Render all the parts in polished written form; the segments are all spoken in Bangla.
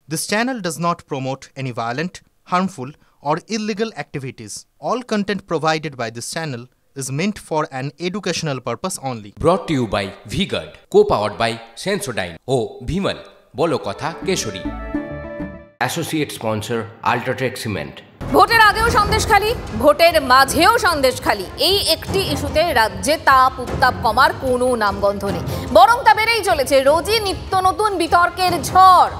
This channel does not promote any violent, harmful, or illegal activities. All content provided by this channel is meant for an educational purpose only. Brought to you by V-Guard, co-powered by Sensodyne o Bhimal, Bolo Kotha Keshori. Associate sponsor Ultratech Cement. ভোটের আগেও সন্দেশখালী, ভোটের মাঝেও সন্দেশখালী, এই একটি ইস্যুতে রাজ্যে তাপ উত্তাপ কমার কোনো নামগন্ধ নেই, বরং তা বেড়েই চলেছে। রোজই নিত্য নতুন বিতর্কের ঝড়,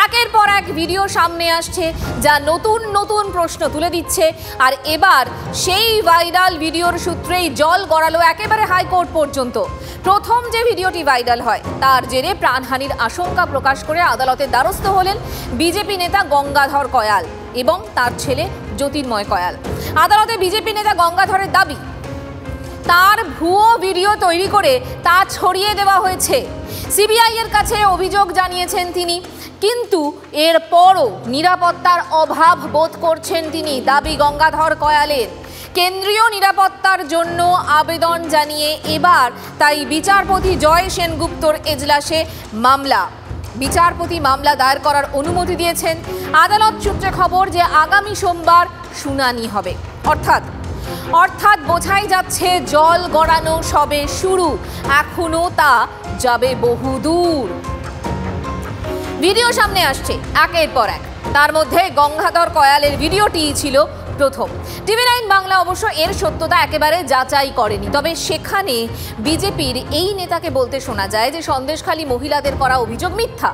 একের পর এক ভিডিও সামনে আসছে যা নতুন নতুন প্রশ্ন তুলে দিচ্ছে। আর এবার সেই ভাইরাল ভিডিওর সূত্রেই জল গড়ালো একেবারে হাইকোর্ট পর্যন্ত। প্রথম যে ভিডিওটি ভাইরাল হয় তার জেরে প্রাণহানির আশঙ্কা প্রকাশ করে আদালতের দ্বারস্থ হলেন বিজেপি নেতা গঙ্গাধর কয়াল এবং তার ছেলে জ্যোতির্ময় কয়াল। আদালতে বিজেপি নেতা গঙ্গাধরের দাবি, তার ভুয়ো ভিডিও তৈরি করে তা ছড়িয়ে দেওয়া হয়েছে। সিবিআই এর কাছে অভিযোগ জানিয়েছেন তিনি, কিন্তু এরপরও নিরাপত্তার অভাব বোধ করছেন তিনি। দাবি গঙ্গাধর কয়ালের, কেন্দ্রীয় নিরাপত্তার জন্য আবেদন জানিয়ে এবার তাই বিচারপতি জয় সেনগুপ্তর এজলাসে বিচারপতি মামলা দায়ের করার অনুমতি দিয়েছেন। আদালত সূত্রে খবর যে আগামী সোমবার শুনানি হবে। অর্থাৎ বোঝাই যাচ্ছে জল গড়ানো সবে শুরু, এখনো তা যাবে বহুদূর। ভিডিও সামনে আসছে একের পর এক, তার মধ্যে গঙ্গাধর কয়ালের ভিডিওটি ছিল প্রথম। TV9 বাংলা অবশ্য এর সত্যতা একেবারে যাচাই করেনি, তবে সেখানে বিজেপির এই নেতাকে বলতে শোনা যায় যে সন্দেশখালী মহিলাদের করা অভিযোগ মিথ্যা।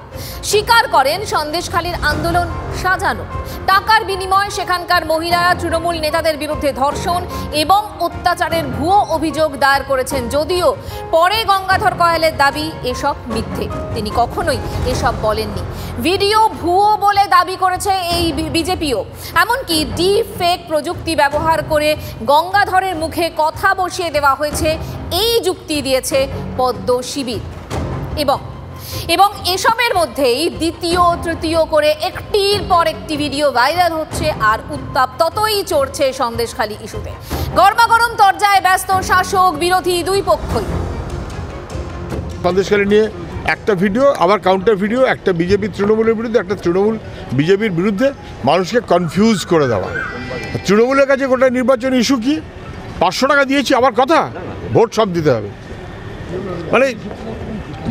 স্বীকার করেন সন্দেশখালীর আন্দোলন সাজানো, টাকার বিনিময়ে সেখানকার মহিলারা তৃণমূল নেতাদের বিরুদ্ধে ধর্ষণ এবং অত্যাচারের ভুয়ো অভিযোগ দায়ের করেছেন। যদিও পরে গঙ্গাধর কয়ালের দাবি এসব মিথ্যে, তিনি কখনোই এসব বলেননি। ভিডিও ভুয়ো বলে দাবি করেছে এই বিজেপিও, এমনকি ডিপ ফেক প্রযুক্তি ব্যবহার করে গঙ্গাধরের মুখে কথা বসিয়ে দেওয়া হয়েছে, এই যুক্তি দিয়েছে পদ্ম শিবির। এবং এসবের মধ্যেই দ্বিতীয় তৃতীয় করে একটির পর একটি ভিডিও ভাইরাল হচ্ছে, আর উত্তাপ ততই চড়ছে সন্দেশখালী ইস্যুতে। গরমাগরম তরজায় ব্যস্ত শাসক বিরোধী দুই পক্ষই। সন্দেশখালী নিয়ে একটা ভিডিও, আবার কাউন্টার ভিডিও, একটা বিজেপি তৃণমূলের বিরুদ্ধে, একটা তৃণমূল বিজেপির বিরুদ্ধে, মানুষকে কনফিউজ করে দেওয়া। তৃণমূলের কাছে গোটা নির্বাচনী ইস্যু কি? 500 টাকা দিয়েছি আবার কথা, ভোট সব দিতে হবে। মানে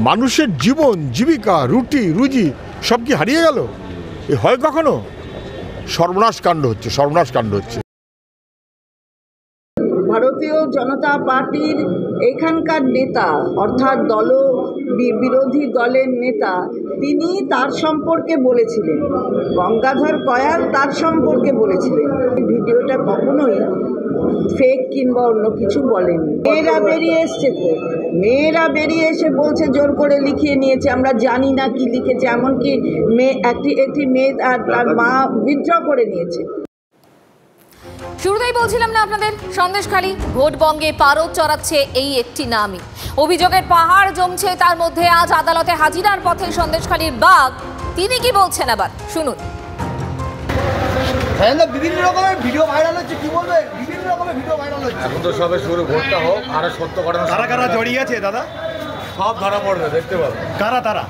মানুষের জীবন জীবিকা রুটি রুজি সব কি হারিয়ে গেল? এ হয় কখনো? সর্বনাশ কাণ্ড হচ্ছে। ভারতীয় জনতা পার্টির এখানকার নেতা, অর্থাৎ বিরোধী দলের নেতা, তিনি তার সম্পর্কে বলেছিলেন, গঙ্গাধর কয়াল তার সম্পর্কে বলেছিলেন। ভিডিওটা কখনোই ফেক কিংবা অন্য কিছু বলেনি। মেয়েরা বেরিয়ে এসে বলছে জোর করে লিখিয়ে নিয়েছে, আমরা জানি না কি লিখেছে, এমনকি একটি মেয়ে আর তার মা উইথড্র করে নিয়েছে। শুরুতেই বলছিলাম না আপনাদের, সন্দেশখালী ভোট বঙ্গে পারদ চড়াচ্ছে এই একটি নামই। অভিযোগের পাহাড় জমছে, তার মধ্যে আজ আদালতে হাজিরার পথে সন্দেশখালীর বাঘ। তিনি কি বলছেন আবার শুনুন। বিভিন্ন রকমের ভিডিও ভাইরাল হচ্ছে, কি বলবেন? বিভিন্ন রকমের ভিডিও ভাইরাল হচ্ছে। এখন তো সবে শুরু, ভোটটা হোক, আর সত্য ঘটনা কারা জড়িয়ে আছে দাদা সব ধরা পড়বে, দেখতে পাবেন কারা তারা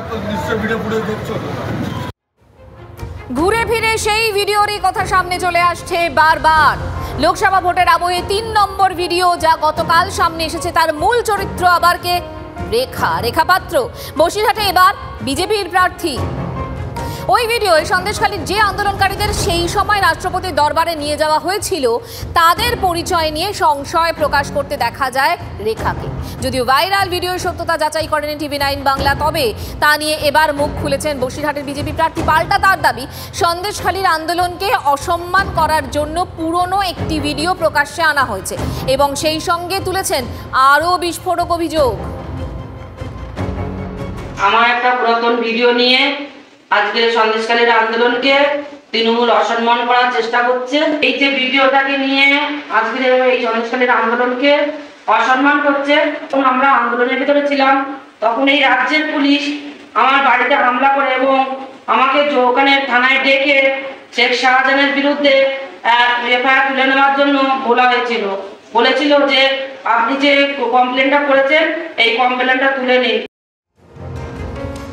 তো নিশ্চয় ভিডিও ফুটেজ দেখছো। ঘুরে ফিরে সেই ভিডিওরই কথা সামনে চলে আসছে বারবার। লোকসভা ভোটের আবহে 3 নম্বর ভিডিও যা গতকাল সামনে এসেছে, তার মূল চরিত্র আবার কে? রেখা পাত্র, বসিরহাটে এবার বিজেপির প্রার্থী। ওই ভিডিওয় সন্দেশখালীর যে আন্দোলনকারীদের সেই সময় রাষ্ট্রপতির দরবারে নিয়ে যাওয়া হয়েছিল তাদের পরিচয় নিয়ে সংশয় প্রকাশ করতে দেখা যায় রেখাকে। যদিও ভাইরাল ভিডিওর সত্যতা যাচাই করেনি TV9 বাংলা, তবে তা নিয়ে এবার মুখ খুলেছেন বসিরহাটের বিজেপি প্রার্থী। পাল্টা তার দাবি, সন্দেশখালীর আন্দোলনকে অসম্মান করার জন্য পুরনো একটি ভিডিও প্রকাশ্যে আনা হয়েছে এবং সেই সঙ্গে তুলেছেন আরও বিস্ফোরক অভিযোগ। আমার একটা পুরাতন ভিডিও নিয়ে আজকে সন্দেশখালীর আন্দোলনকে তৃণমূল অসম্মান করার চেষ্টা করছে। এই যে ভিডিওটাকে নিয়ে আজকে এই সন্দেশখালীর আন্দোলনকে অসম্মান করছে। আমরা আন্দোলনের ভিতরে ছিলাম, তখন এই রাজ্যের পুলিশ আমার বাড়িতে হামলা করে এবং আমাকে ওখানে থানায় ডেকে শেখ শাহজাহানের বিরুদ্ধে এফআইআর তুলে নেওয়ার জন্য বলেছিল যে আপনি যে কমপ্লেনটা করেছেন এই কমপ্লেনটা তুলে নিন।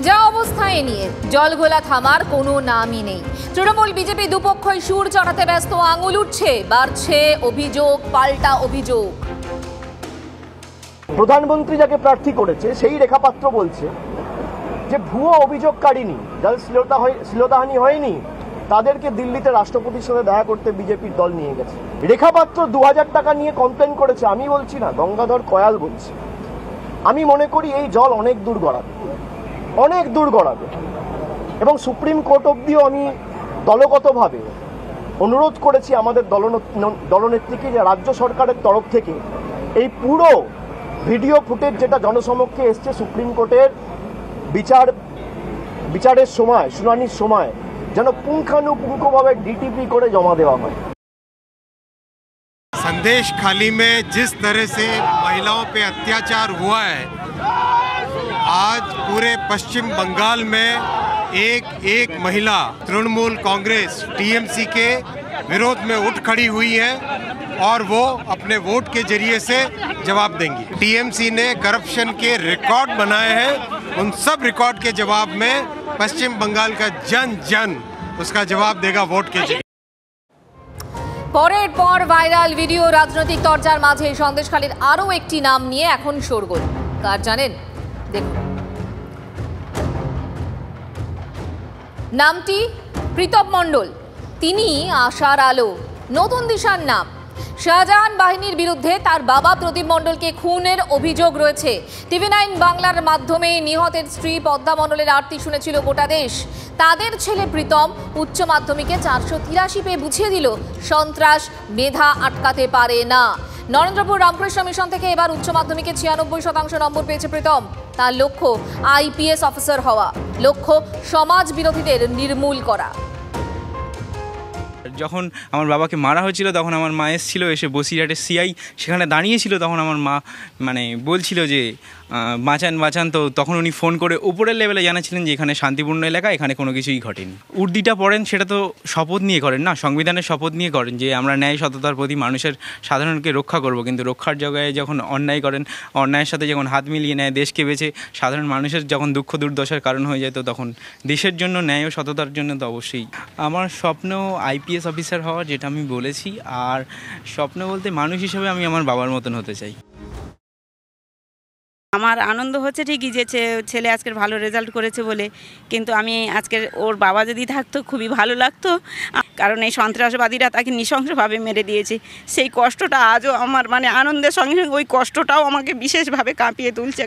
যা অবস্থা এ নিয়ে জলঘোলা থামার কোনো নামই নেই। তৃণমূল বিজেপি দুপক্ষই সুর চড়াতে ব্যস্ত, আঙুল উঠছে, বাড়ছে অভিযোগ, পাল্টা অভিযোগ। প্রধানমন্ত্রী যাকে প্রার্থী করেছে সেই রেখাপাত্র বলছে যে ভুয়ো অভিযোগকারিনী, যাদের শ্লীলতাহানি হয়নি, তাদেরকে দিল্লিতে রাষ্ট্রপতির সাথে দেখা করতে বিজেপির দল নিয়ে গেছে। রেখাপাত্র 2000 টাকা নিয়ে কমপ্লেন করেছে, আমি বলছি না, গঙ্গাধর কয়াল বলছে। আমি মনে করি এই জল অনেক দূর গড়াবে এবং সুপ্রিম কোর্ট অবধিও আমি দলগতভাবে অনুরোধ করেছি আমাদের দলনেত্রীকে যে রাজ্য সরকারের তরফ থেকে এই পুরো ভিডিও ফুটেজ যেটা জনসমক্ষে এসছে সুপ্রিম কোর্টের বিচারের সময়, শুনানির সময়, যেন পুঙ্খানুপুঙ্খভাবে ডিটিপি করে জমা দেওয়া হয়। संदेश खाली में जिस तरह से महिलाओं पे अत्याचार हुआ है, आज पूरे पश्चिम बंगाल में एक महिला तृणमूल कांग्रेस टीएमसी के विरोध में उठ खड़ी हुई है और वो अपने वोट के जरिए से जवाब देंगी। टीएमसी ने करप्शन के रिकॉर्ड बनाए हैं, उन सब रिकॉर्ड के जवाब में पश्चिम बंगाल का जन उसका जवाब देगा वोट के जरिए। পরের পর ভাইরাল ভিডিও রাজনৈতিক চর্চার মাঝে সন্দেশখালীর আরও একটি নাম নিয়ে এখন শোরগোল। কার জানেন? দেখুন, নামটি প্রীতম মণ্ডল। তিনি আশার আলো, নতুন দিশার নাম। শাহজাহান বাহিনীর বিরুদ্ধে তার বাবা প্রদীপ মণ্ডলকে খুনের অভিযোগ রয়েছে। TV9 বাংলার মাধ্যমে নিহতের স্ত্রী পদ্মা মণ্ডলের আরতি শুনেছিল গোটা দেশ। তাদের ছেলে প্রীতম উচ্চ মাধ্যমিকে 483 পেয়ে বুঝিয়ে দিল সন্ত্রাস মেধা আটকাতে পারে না। নরেন্দ্রপুর রামকৃষ্ণ মিশন থেকে এবার উচ্চ মাধ্যমিকে 96% নম্বর পেয়েছে প্রীতম। তার লক্ষ্য IPS অফিসার হওয়া, লক্ষ্য সমাজ বিরোধীদের নির্মূল করা। যখন আমার বাবাকে মারা হয়েছিল তখন আমার মা এসেছিল, এসে বসিরহাটের CI সেখানে দাঁড়িয়েছিল। তখন আমার মা বলছিল যে বাঁচান, তো তখন উনি ফোন করে উপরের লেভেলে জানাচ্ছিলেন যে এখানে শান্তিপূর্ণ এলাকা, এখানে কোনো কিছুই ঘটেনি। উর্দিটা পড়েন, সেটা তো শপথ নিয়ে করেন না, সংবিধানের শপথ নিয়ে করেন যে আমরা ন্যায় সততার প্রতি মানুষের সাধারণকে রক্ষা করব। কিন্তু রক্ষার জায়গায় যখন অন্যায় করেন, অন্যায়ের সাথে যখন হাত মিলিয়ে নেয়, দেশকে বেঁচে সাধারণ মানুষের যখন দুঃখ দুর্দশার কারণ হয়ে যায়, তো তখন দেশের জন্য ন্যায় ও সততার জন্য তো অবশ্যই আমার স্বপ্ন IPS অফিসার হওয়ার, যেটা আমি বলেছি। আর স্বপ্ন বলতে মানুষ হিসেবে আমি আমার বাবার মতন হতে চাই। আমার আনন্দ হচ্ছে ঠিকই যে ছেলে আজকের ভালো রেজাল্ট করেছে বলে, কিন্তু আমি আজকের ওর বাবা যদি থাকতো খুবই ভালো লাগতো, কারণ এই সন্ত্রাসবাদীরা তাকে নৃশংসভাবে মেরে দিয়েছে। সেই কষ্টটা আজও আমার আনন্দের সঙ্গে সঙ্গে ওই কষ্টটাও আমাকে বিশেষভাবে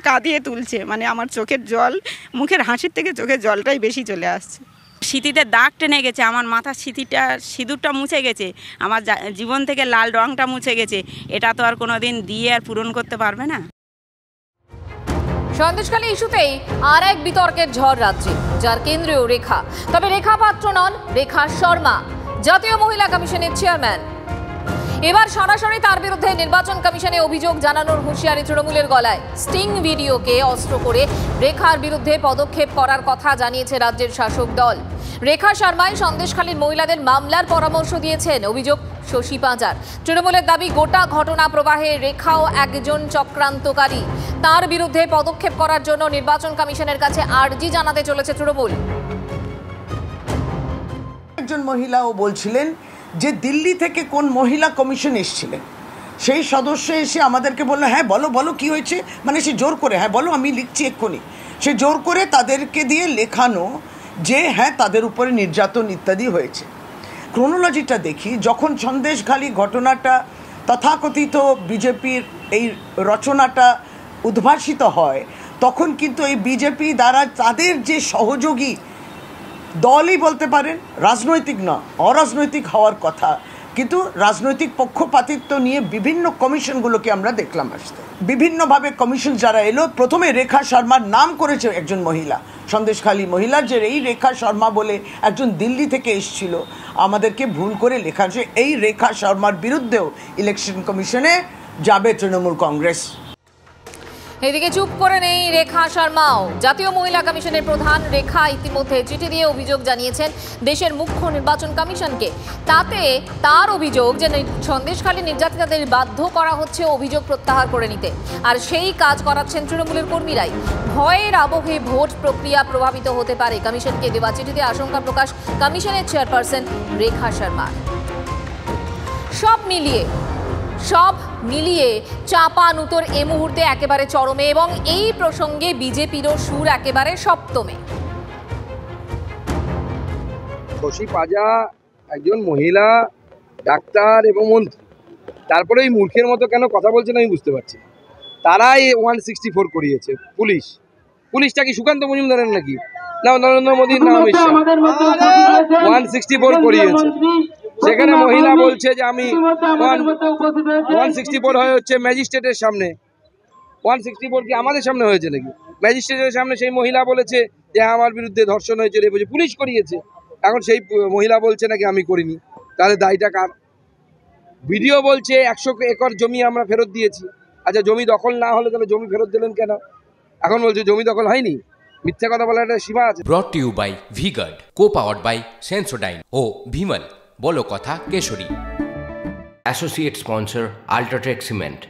কাঁদিয়ে তুলছে। আমার চোখের জল, মুখের হাসির থেকে চোখের জলটাই বেশি চলে আসছে। স্মৃতিতে দাগ টেনে গেছে, আমার মাথার সিঁদুরটা মুছে গেছে, আমার জীবন থেকে লাল রঙটা মুছে গেছে। এটা তো আর কোনো দিন দিয়ে আর পূরণ করতে পারবে না। সন্দেশখালী ইস্যুতেই আর এক বিতর্কের ঝড় রাজ্যে, যার কেন্দ্রীয় রেখা। তবে রেখা পাত্র নন, রেখা শর্মা, জাতীয় মহিলা কমিশনের চেয়ারম্যান। এবার সরাসরি তার বিরুদ্ধে নির্বাচন কমিশনে অভিযোগ জানানোর হুঁশিয়ারি তৃণমূলের গলায়। স্টিং ভিডিওকে অস্ত্র করে রেখার বিরুদ্ধে পদক্ষেপ করার কথা জানিয়েছে রাজ্যের শাসক দল। রেখা শর্মাই সন্দেশখালীর মহিলাদের মামলার পরামর্শ দিয়েছেন, অভিযোগ শশী পাঁজার। তৃণমূলের দাবি গোটা ঘটনা প্রবাহে রেখাও একজন চক্রান্তকারী। তার বিরুদ্ধে পদক্ষেপ করার জন্য নির্বাচন কমিশনের কাছে আর্জি জানাতে চলেছে তৃণমূল। একজন মহিলাও বলছিলেন যে দিল্লি থেকে কোন মহিলা কমিশন এসেছিলেন, সেই সদস্য এসে আমাদেরকে বললো হ্যাঁ বলো কি হয়েছে, সে জোর করে হ্যাঁ বলো আমি লিখছি এক্ষুনি। সে জোর করে তাদেরকে দিয়ে লেখানো যে হ্যাঁ তাদের উপরে নির্যাতন ইত্যাদি হয়েছে। ক্রোনোলজিটা দেখি, যখন সন্দেশখালী ঘটনাটা তথাকথিত বিজেপির এই রচনাটা উদ্ভাসিত হয়, তখন কিন্তু এই বিজেপি দ্বারা তাদের যে সহযোগী দলই বলতে পারেন, রাজনৈতিক না অরাজনৈতিক হওয়ার কথা, কিন্তু রাজনৈতিক পক্ষপাতিত্ব নিয়ে বিভিন্ন কমিশনগুলোকে আমরা দেখলাম আসতে। বিভিন্নভাবে কমিশন যারা এলো, প্রথমে রেখা শর্মার নাম করেছে একজন মহিলা, সন্দেশখালী মহিলা, যে এই রেখা শর্মা বলে একজন দিল্লি থেকে এসেছিল, আমাদেরকে ভুল করে লেখা আছে। এই রেখা শর্মার বিরুদ্ধেও ইলেকশন কমিশনে যাবে তৃণমূল কংগ্রেস। এদিকে চুপ করে নেই রেখা শর্মাও। জাতীয় মহিলা কমিশনের প্রধান রেখা ইতিমধ্যে চিঠি দিয়ে অভিযোগ জানিয়েছেন দেশের মুখ্য নির্বাচন কমিশনকে। তাতে তার অভিযোগ যে সন্দেশখালী নির্যাতিতাদের বাধ্য করা হচ্ছে অভিযোগ প্রত্যাহার করে নিতে, আর সেই কাজ করাচ্ছেন তৃণমূলের কর্মীরাই। ভয়ের আবহে ভোট প্রক্রিয়া প্রভাবিত হতে পারে কমিশনকে দেওয়া চিঠিতে আশঙ্কা প্রকাশ কমিশনের চেয়ারপারসন রেখা শর্মার। সব মিলিয়ে চাপানুতোর এই মুহূর্তে একেবারে চরমে এবং এই প্রসঙ্গে বিজেপিরও সুর একেবারে সপ্তমে। শশী পাজা একজন মহিলা ডাক্তার এবং মন্ত্রী, তারপরে এই মূর্খের মতো কেন কথা বলছেন আমি বুঝতে পারছি। তারাই 164 করিয়েছে পুলিশটা কি সুকান্ত মজুমদারের নাকি? না, নরেন্দ্র মোদীর নাম 164 করিয়েছে। সেখানে মহিলা বলছে যে আমি 164 হয়ে হচ্ছে ম্যাজিস্ট্রেটের সামনে। 164 কি আমাদের সামনে হয়েছে নাকি? ম্যাজিস্ট্রেটের সামনে সেই মহিলা বলেছে যে আমার বিরুদ্ধে ধর্ষণ হয়েছে, রেপ হয়েছে, পুলিশ করিয়েছে। এখন সেই মহিলা বলছে নাকি আমি করিনি, তাহলে দায়টা কার? ভিডিও বলছে 100 একর জমি আমরা ফেরত দিয়েছি। আচ্ছা, জমি দখল না হলে তাহলে জমি ফেরত দিলেন কেন? এখন বলছে জমি দখল হয়নি। মিথ্যা কথা বলার একটা সীমা আছে। Brought to you by V-Guard, co-powered by Sensodyne ও ভিমল বলো কথা Kesari. Associate sponsor UltraTech cement.